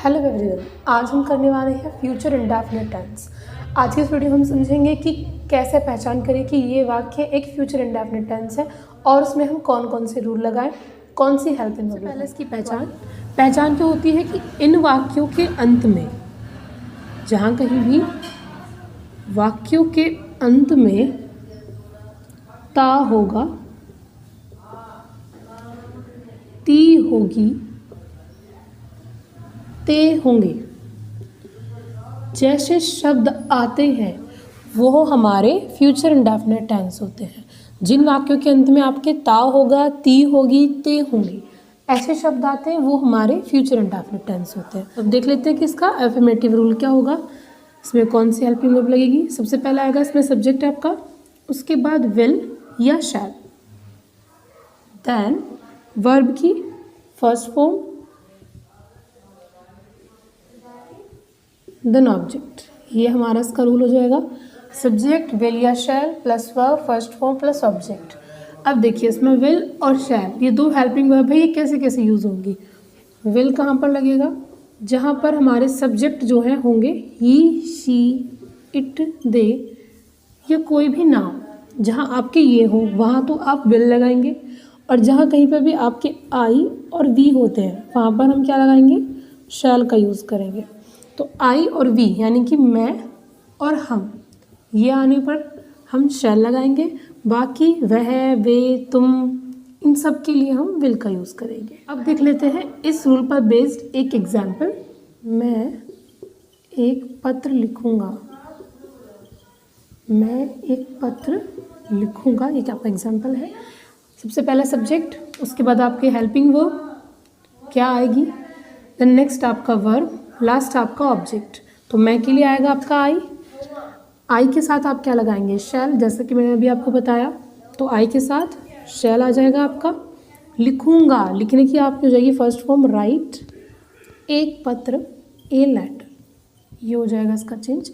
Hello everyone, आज हम करने वाले हैं फ्यूचर इंडेफिनिट टेंस। आज की इस वीडियो में हम समझेंगे कि कैसे पहचान करें कि ये वाक्य एक फ्यूचर इंडेफिनिट टेंस है और उसमें हम कौन कौन से रूल लगाएं, कौन सी हेल्पिंग वर्ब। पहले इसकी पहचान जो होती है कि इन वाक्यों के अंत में, जहाँ कहीं भी वाक्यों के अंत में ता होगा, ती होगी, ते होंगे, जैसे शब्द आते हैं वो हमारे फ्यूचर इंडेफिनिट टेंस होते हैं। जिन वाक्यों के अंत में आपके ता होगा, ती होगी, ते होंगे, ऐसे शब्द आते हैं वो हमारे फ्यूचर इंडेफिनिट टेंस होते हैं। अब देख लेते हैं कि इसका अफर्मेटिव रूल क्या होगा, इसमें कौन सी हेल्पिंग वर्ब लगेगी। सबसे पहला आएगा इसमें सब्जेक्ट है आपका, उसके बाद विल या शैल, देन वर्ब की फर्स्ट फॉर्म, देन ऑब्जेक्ट। ये हमारा इसका रूल हो जाएगा, सब्जेक्ट विल या शैल plus verb first form plus object. अब देखिए इसमें विल और शैल ये दो हेल्पिंग वर्ब है, ये कैसे कैसे यूज़ होंगी। विल कहाँ पर लगेगा, जहाँ पर हमारे सब्जेक्ट जो हैं होंगे ही, शी, इट, दे या कोई भी नाम जहाँ आपके ये हो वहाँ तो आप विल लगाएंगे, और जहाँ कहीं पर भी आपके आई और वी होते हैं वहाँ पर हम क्या लगाएंगे, शैल का यूज़ करेंगे। तो आई और वी यानी कि मैं और हम, ये आने पर हम शैल लगाएंगे, बाकी वह, वे, तुम, इन सब के लिए हम विल का यूज़ करेंगे। अब देख लेते हैं इस रूल पर बेस्ड एक एग्जाम्पल। मैं एक पत्र लिखूंगा, मैं एक पत्र लिखूंगा, ये आपका एग्जाम्पल है। सबसे पहला सब्जेक्ट, उसके बाद आपके हेल्पिंग वर्ब क्या आएगी, देन नेक्स्ट आपका वर्ब, लास्ट आपका ऑब्जेक्ट। तो मैं के लिए आएगा आपका आई के साथ आप क्या लगाएंगे, शैल, जैसा कि मैंने अभी आपको बताया। तो आई के साथ शैल आ जाएगा आपका। लिखूंगा, लिखने की आपकी हो जाएगी फर्स्ट फॉर्म राइट, एक पत्र, ए लेटर, ये हो जाएगा इसका change,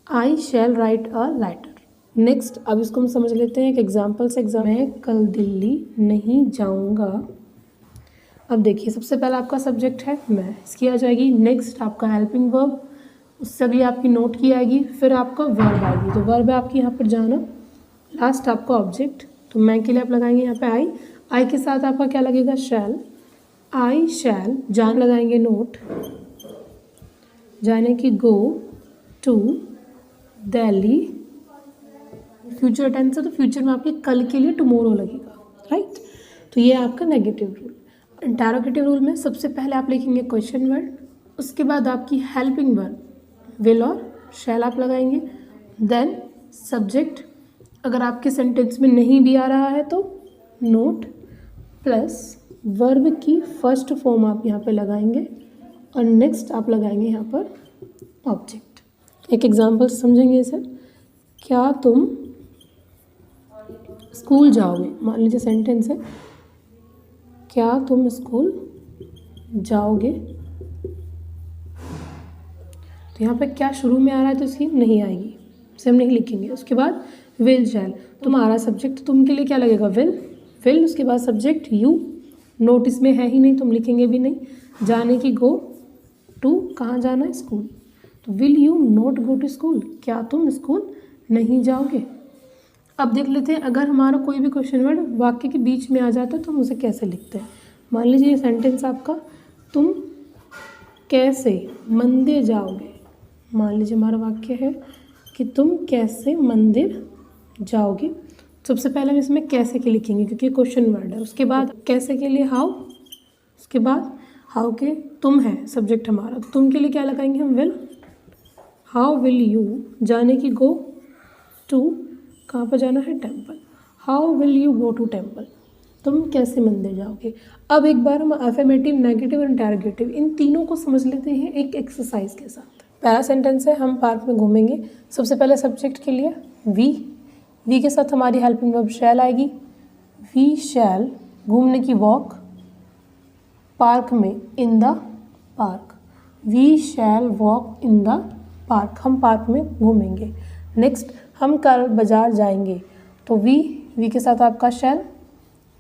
I shall write a letter. Next अब इसको हम समझ लेते हैं एक एग्जाम्पल से। मैं कल दिल्ली नहीं जाऊंगा। अब देखिए सबसे पहला आपका सब्जेक्ट है मैं, इसकी आ जाएगी। नेक्स्ट आपका हेल्पिंग वर्ब, उससे अगली आपकी नोट की आएगी, फिर आपका वर्ब आएगी। तो वर्ब है आपकी यहाँ पर जाना, लास्ट आपका ऑब्जेक्ट। तो मैं के लिए आप लगाएंगे यहाँ पे आई के साथ आपका क्या लगेगा, शैल, आई शैल, जान लगाएंगे नोट, जाने की go to Delhi, future tense है तो फ्यूचर में आपके कल के लिए टुमारो लगेगा, राइट। तो ये आपका नेगेटिव रूल। इंटरोगेटिव रूल में सबसे पहले आप लिखेंगे क्वेश्चन वर्ड, उसके बाद आपकी हेल्पिंग वर्ब विल और शैल आप लगाएंगे, देन सब्जेक्ट, अगर आपके सेंटेंस में नहीं भी आ रहा है तो नोट प्लस वर्ब की फर्स्ट फॉर्म आप यहाँ पे लगाएंगे, और नेक्स्ट आप लगाएंगे यहाँ पर ऑब्जेक्ट। एक एग्जांपल समझेंगे इसे। क्या तुम स्कूल जाओगे, मान लीजिए सेंटेंस है, क्या तुम स्कूल जाओगे। तो यहाँ पे क्या शुरू में आ रहा है तो इसकी नहीं आएगी, इसे हम नहीं लिखेंगे। उसके बाद विल शैल, तुम्हारा सब्जेक्ट, तुम के लिए क्या लगेगा, विल, उसके बाद सब्जेक्ट यू, नोट इसमें है ही नहीं, तुम लिखेंगे भी नहीं। जाने की गो टू, कहाँ जाना है, स्कूल। तो will you not go to school, क्या तुम स्कूल नहीं जाओगे। अब देख लेते हैं अगर हमारा कोई भी क्वेश्चन वर्ड वाक्य के बीच में आ जाता है तो हम उसे कैसे लिखते हैं। मान लीजिए ये सेंटेंस आपका, तुम कैसे मंदिर जाओगे। मान लीजिए हमारा वाक्य है कि तुम कैसे मंदिर जाओगे। सबसे पहले हम इसमें कैसे के लिखेंगे क्योंकि क्वेश्चन वर्ड है। उसके बाद कैसे के लिए हाउ, उसके बाद हाउ के तुम है सब्जेक्ट हमारा, तुम के लिए क्या लगाएंगे हम, विल। हाउ विल यू, जाने की गो टू, कहाँ पर जाना है, temple. How will you go to temple, तुम कैसे मंदिर जाओगे। अब एक बार हम अफर्मेटिव, नेगेटिव और इंटरोगेटिव इन तीनों को समझ लेते हैं एक एक्सरसाइज के साथ। पहला सेंटेंस है, हम पार्क में घूमेंगे। सबसे पहले सब्जेक्ट के लिए वी के साथ हमारी हेल्पिंग वर्ब शैल आएगी। वी शैल, घूमने की वॉक, पार्क में, in the park. We shall walk in the park, हम पार्क में घूमेंगे। नेक्स्ट हम कल बाज़ार जाएंगे, तो वी के साथ आपका शैल,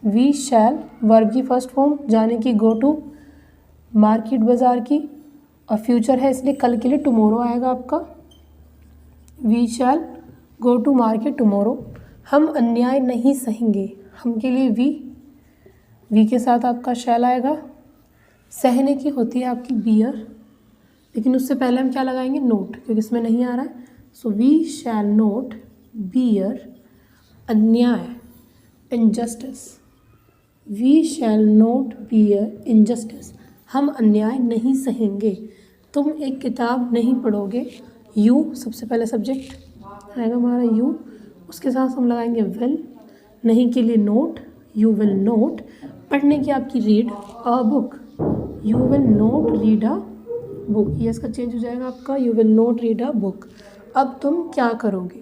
वी शैल, वर्ब की फर्स्ट फॉर्म, जाने की गो टू, मार्केट बाज़ार की, और फ्यूचर है इसलिए कल के लिए टुमारो आएगा आपका। We shall go to market tomorrow. हम अन्याय नहीं सहेंगे, हम के लिए वी के साथ आपका शैल आएगा। सहने की होती है आपकी बियर, लेकिन उससे पहले हम क्या लगाएंगे, नोट, क्योंकि इसमें नहीं आ रहा है। So we shall not bear अन्याय, injustice. We shall not bear injustice. हम अन्याय नहीं सहेंगे। तुम एक किताब नहीं पढ़ोगे। यू सबसे पहले सब्जेक्ट आएगा हमारा यू, उसके साथ हम लगाएंगे विल। नहीं के लिए नोट, यू विल नोट। पढ़ने की आपकी read a book, you will note read a book. ये इसका चेंज हो जाएगा आपका, you will note read a book. अब तुम क्या करोगे,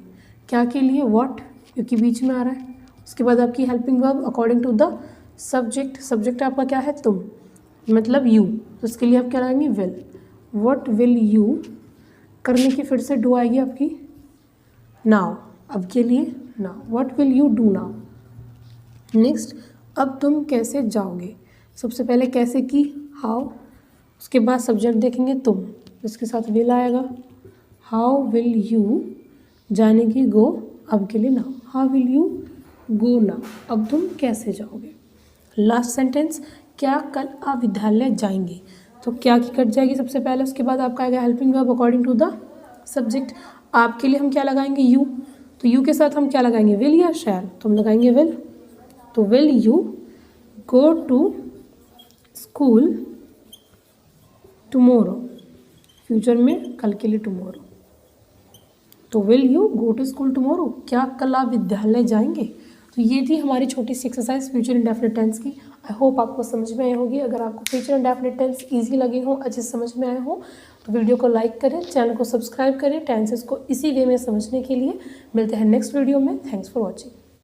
क्या के लिए व्हाट, क्योंकि बीच में आ रहा है। उसके बाद आपकी helping verb according to the subject. Subject आपका क्या है, तुम, मतलब यू, तो इसके लिए आप क्या लगाएंगे, विल। व्हाट विल यू, करने की फिर से डू आएगी आपकी, नाउ, अब के लिए now. What will you do now. Next, अब तुम कैसे जाओगे। सबसे पहले कैसे की, हाउ। उसके बाद सब्जेक्ट देखेंगे तुम, इसके साथ विल आएगा। हाउ विल यू, जाने की गो, अब के लिए now. How will you go now, अब तुम कैसे जाओगे। लास्ट सेंटेंस, क्या कल आप विद्यालय जाएंगे। तो क्या की कट जाएगी सबसे पहले, उसके बाद आपका आएगा helping verb according to the subject. आपके लिए हम क्या लगाएंगे, यू। तो यू के साथ हम क्या लगाएंगे, विल या शैल, तो हम लगाएंगे विल। तो will you go to school tomorrow, future में कल के लिए टुमारो। तो will you go to school tomorrow, क्या कल आप विद्यालय जाएंगे। तो ये थी हमारी छोटी सी एक्सरसाइज फ्यूचर इंडेफिनिट टेंस की। आई होप आपको समझ में आई होगी। अगर आपको फ्यूचर इंडेफिनिट टेंस ईजी लगे हो, अच्छे से समझ में आए हो, तो वीडियो को लाइक करें, चैनल को सब्सक्राइब करें टेंसेस को इसी वे में समझने के लिए। मिलते हैं नेक्स्ट वीडियो में। Thanks for watching.